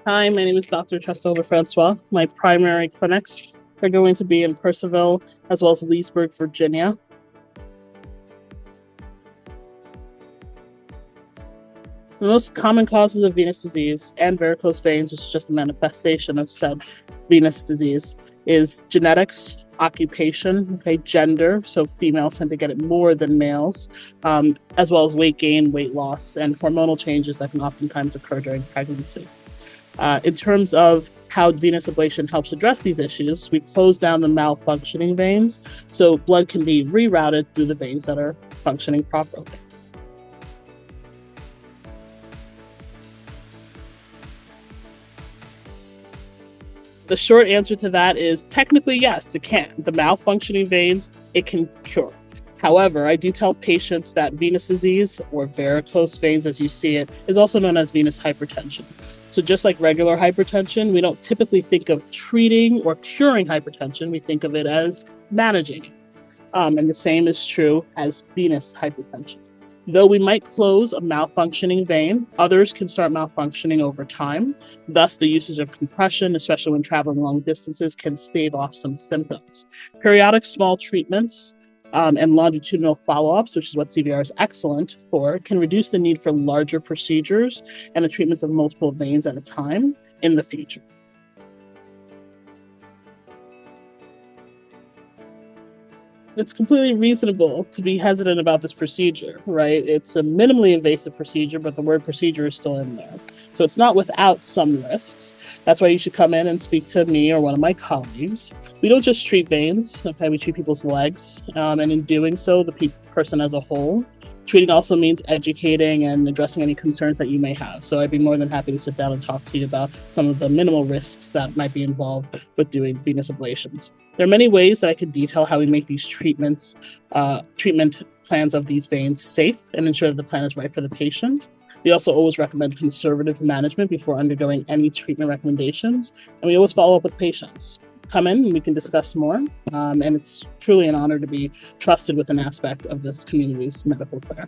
Hi, my name is Dr. Czestochowa Francois. My primary clinics are going to be in Purcellville as well as Leesburg, Virginia. The most common causes of venous disease and varicose veins, which is just a manifestation of said venous disease, is genetics, occupation, gender. So females tend to get it more than males, as well as weight gain, weight loss, and hormonal changes that can oftentimes occur during pregnancy. In terms of how venous ablation helps address these issues, we close down the malfunctioning veins so blood can be rerouted through the veins that are functioning properly. The short answer to that is technically yes, it can. The malfunctioning veins, it can cure. However, I do tell patients that venous disease, or varicose veins as you see it, is also known as venous hypertension. So just like regular hypertension, we don't typically think of treating or curing hypertension. We think of it as managing it. And the same is true as venous hypertension. Though we might close a malfunctioning vein, others can start malfunctioning over time. Thus, the usage of compression, especially when traveling long distances, can stave off some symptoms. Periodic small treatments and longitudinal follow-ups, which is what CVR is excellent for, can reduce the need for larger procedures and the treatments of multiple veins at a time in the future. It's completely reasonable to be hesitant about this procedure, right? It's a minimally invasive procedure, but the word procedure is still in there. So it's not without some risks. That's why you should come in and speak to me or one of my colleagues. We don't just treat veins, okay? We treat people's legs, and in doing so, the person as a whole. Treating also means educating and addressing any concerns that you may have. So I'd be more than happy to sit down and talk to you about some of the minimal risks that might be involved with doing venous ablations. There are many ways that I could detail how we make these treatment plans of these veins safe and ensure that the plan is right for the patient. We also always recommend conservative management before undergoing any treatment recommendations, and we always follow up with patients. Come in and we can discuss more, and it's truly an honor to be trusted with an aspect of this community's medical care.